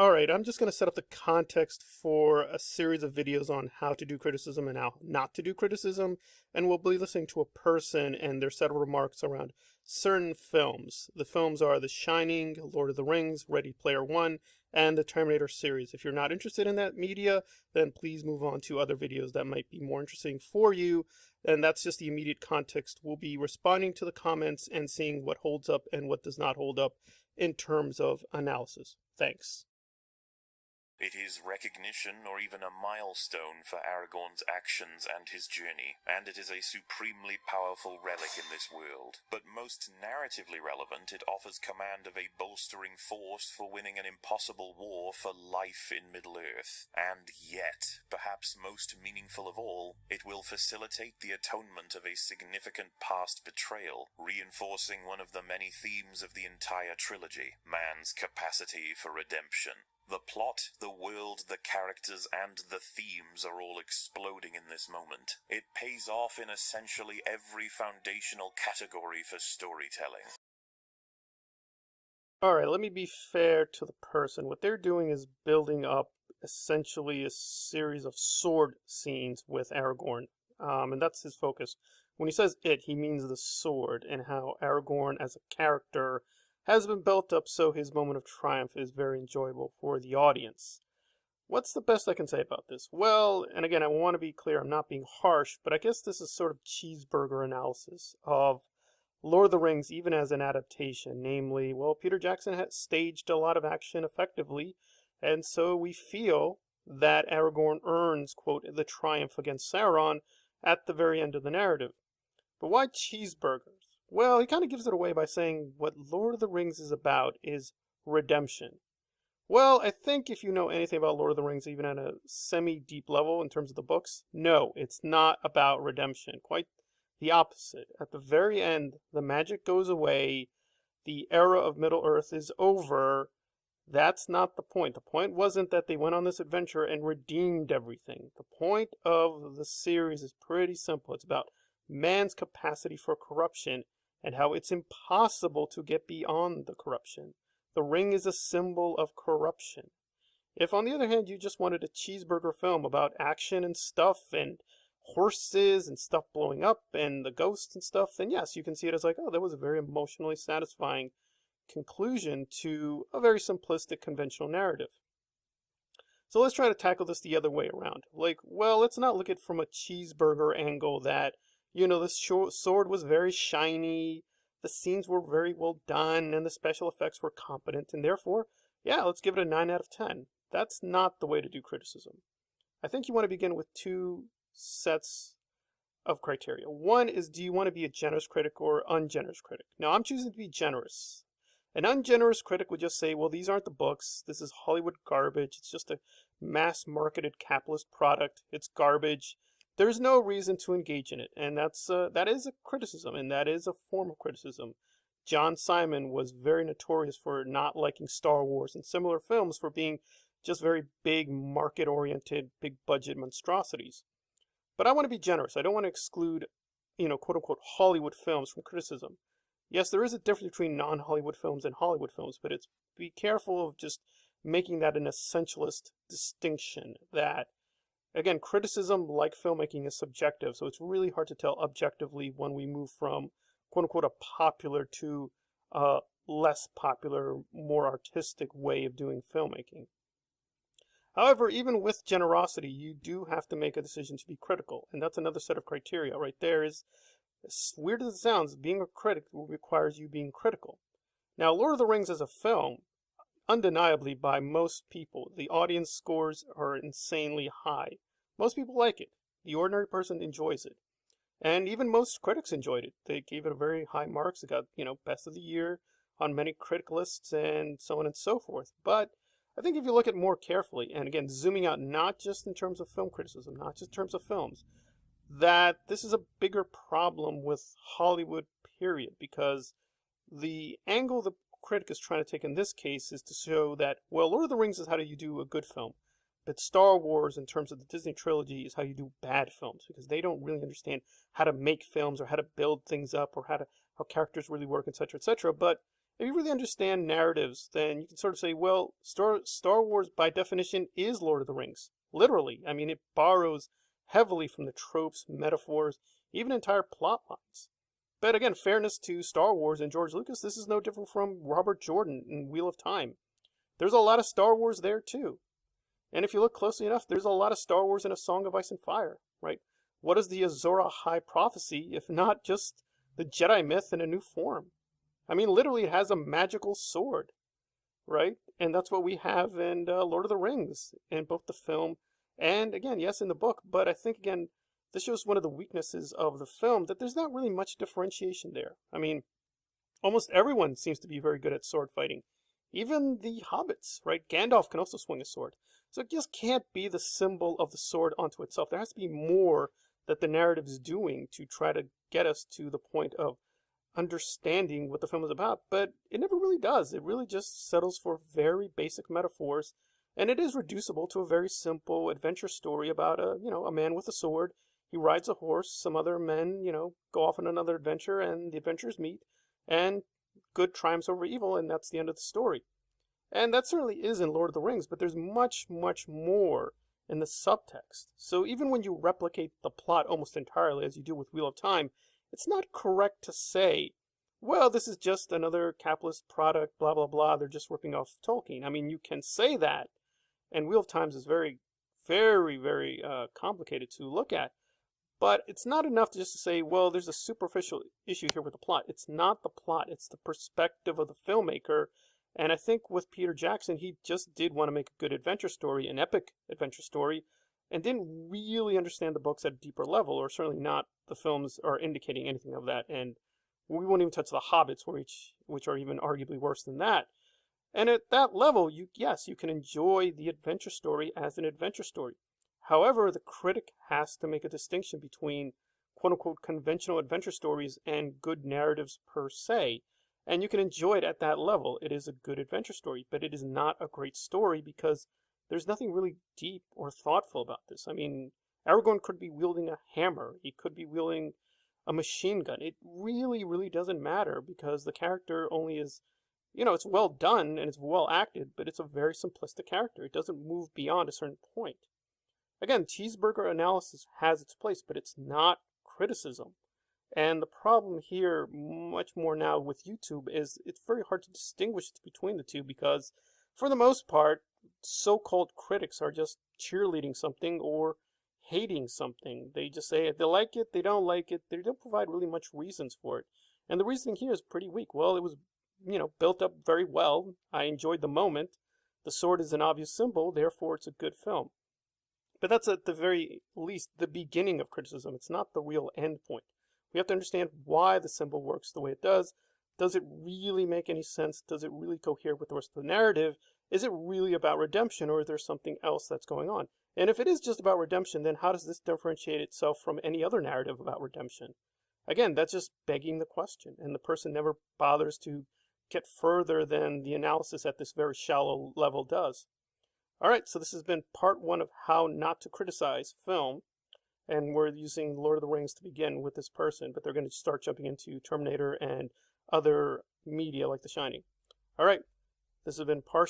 Alright, I'm just going to set up the context for a series of videos on how to do criticism and how not to do criticism, and we'll be listening to a person and their set of remarks around certain films. The films are The Shining, Lord of the Rings, Ready Player One, and the Terminator series. If you're not interested in that media, then please move on to other videos that might be more interesting for you, and that's just the immediate context. We'll be responding to the comments and seeing what holds up and what does not hold up in terms of analysis. Thanks. It is recognition or even a milestone for Aragorn's actions and his journey, and it is a supremely powerful relic in this world. But most narratively relevant, it offers command of a bolstering force for winning an impossible war for life in Middle-earth. And yet, perhaps most meaningful of all, it will facilitate the atonement of a significant past betrayal, reinforcing one of the many themes of the entire trilogy, man's capacity for redemption. The plot, the world, the characters, and the themes are all exploding in this moment. It pays off in essentially every foundational category for storytelling. Alright, let me be fair to the person. What they're doing is building up essentially a series of sword scenes with Aragorn. And that's his focus. When he says it, he means the sword, and how Aragorn as a character has been built up so his moment of triumph is very enjoyable for the audience. What's the best I can say about this? Well, and again, I want to be clear, I'm not being harsh, but I guess this is sort of cheeseburger analysis of Lord of the Rings even as an adaptation. Namely, well, Peter Jackson has staged a lot of action effectively, and so we feel that Aragorn earns, quote, the triumph against Sauron at the very end of the narrative. But why cheeseburgers? Well, he kind of gives it away by saying what Lord of the Rings is about is redemption. Well, I think if you know anything about Lord of the Rings, even at a semi-deep level in terms of the books, no, it's not about redemption. Quite the opposite. At the very end, the magic goes away, the era of Middle-earth is over. That's not the point. The point wasn't that they went on this adventure and redeemed everything. The point of the series is pretty simple. It's about man's capacity for corruption and how it's impossible to get beyond the corruption. The ring is a symbol of corruption. If, on the other hand, you just wanted a cheeseburger film about action and stuff and horses and stuff blowing up and the ghosts and stuff, then yes, you can see it as like, oh, that was a very emotionally satisfying conclusion to a very simplistic conventional narrative. So let's try to tackle this the other way around. Like, well, let's not look at it from a cheeseburger angle that, you know, the sword was very shiny, the scenes were very well done, and the special effects were competent, and therefore, yeah, let's give it a 9 out of 10. That's not the way to do criticism. I think you want to begin with two sets of criteria. One is, do you want to be a generous critic or ungenerous critic? Now, I'm choosing to be generous. An ungenerous critic would just say, well, these aren't the books, this is Hollywood garbage, it's just a mass-marketed capitalist product, it's garbage. There's no reason to engage in it, and that is a criticism, and that is a form of criticism. John Simon was very notorious for not liking Star Wars and similar films for being just very big, market-oriented, big-budget monstrosities. But I want to be generous. I don't want to exclude, quote-unquote, Hollywood films from criticism. Yes, there is a difference between non-Hollywood films and Hollywood films, but be careful of just making that an essentialist distinction that, again, criticism, like filmmaking, is subjective, so it's really hard to tell objectively when we move from, quote-unquote, a popular to a less popular, more artistic way of doing filmmaking. However, even with generosity, you do have to make a decision to be critical, and that's another set of criteria right there. Is as weird as it sounds, being a critic requires you being critical. Now, Lord of the Rings as a film, undeniably by most people, the audience scores are insanely high. Most people like it. The ordinary person enjoys it. And even most critics enjoyed it. They gave it a very high marks. It got, best of the year on many critic lists and so on and so forth. But I think if you look at it more carefully, and again, zooming out not just in terms of film criticism, not just in terms of films, that this is a bigger problem with Hollywood, period, because the angle the critic is trying to take in this case is to show that, well, Lord of the Rings is how do you do a good film, but Star Wars, in terms of the Disney trilogy, is how you do bad films, because they don't really understand how to make films or how to build things up or how characters really work, etc., etc. But if you really understand narratives, then you can sort of say, well, Star Wars by definition is Lord of the Rings. Literally. I mean, it borrows heavily from the tropes, metaphors, even entire plot lines. But again, fairness to Star Wars and George Lucas, this is no different from Robert Jordan in Wheel of Time. There's a lot of Star Wars there too. And if you look closely enough, there's a lot of Star Wars in A Song of Ice and Fire, right? What is the Azor Ahai prophecy, if not just the Jedi myth in a new form? I mean, literally, it has a magical sword, right? And that's what we have in Lord of the Rings, in both the film and, again, yes, in the book. But I think, again, this shows one of the weaknesses of the film, that there's not really much differentiation there. I mean, almost everyone seems to be very good at sword fighting. Even the hobbits, right? Gandalf can also swing a sword. So it just can't be the symbol of the sword unto itself. There has to be more that the narrative is doing to try to get us to the point of understanding what the film is about. But it never really does. It really just settles for very basic metaphors. And it is reducible to a very simple adventure story about a man with a sword. He rides a horse. Some other men, go off on another adventure, and the adventurers meet. And good triumphs over evil, and that's the end of the story. And that certainly is in Lord of the Rings, but there's much, much more in the subtext. So even when you replicate the plot almost entirely, as you do with Wheel of Time, it's not correct to say, well, this is just another capitalist product, blah, blah, blah, they're just ripping off Tolkien. I mean, you can say that, and Wheel of Time is very, very, very complicated to look at. But it's not enough to just say, well, there's a superficial issue here with the plot. It's not the plot. It's the perspective of the filmmaker. And I think with Peter Jackson, he just did want to make a good adventure story, an epic adventure story, and didn't really understand the books at a deeper level, or certainly not the films are indicating anything of that. And we won't even touch the Hobbits, which are even arguably worse than that. And at that level, yes, you can enjoy the adventure story as an adventure story. However, the critic has to make a distinction between quote-unquote conventional adventure stories and good narratives per se. And you can enjoy it at that level. It is a good adventure story, but it is not a great story because there's nothing really deep or thoughtful about this. I mean, Aragorn could be wielding a hammer. He could be wielding a machine gun. It really, really doesn't matter because the character only is, it's well done and it's well acted, but it's a very simplistic character. It doesn't move beyond a certain point. Again, cheeseburger analysis has its place, but it's not criticism. And the problem here, much more now with YouTube, is it's very hard to distinguish between the two because, for the most part, so-called critics are just cheerleading something or hating something. They just say if they like it, they don't like it. They don't provide really much reasons for it. And the reasoning here is pretty weak. Well, it was, built up very well. I enjoyed the moment. The sword is an obvious symbol, therefore it's a good film. But that's at the very least the beginning of criticism. It's not the real end point. We have to understand why the symbol works the way it does. Does it really make any sense? Does it really cohere with the rest of the narrative? Is it really about redemption, or is there something else that's going on? And if it is just about redemption, then how does this differentiate itself from any other narrative about redemption? Again, that's just begging the question, and the person never bothers to get further than the analysis at this very shallow level does. Alright, so this has been part 1 of how not to criticize film. And we're using Lord of the Rings to begin with this person, but they're going to start jumping into Terminator and other media like The Shining. Alright, this has been part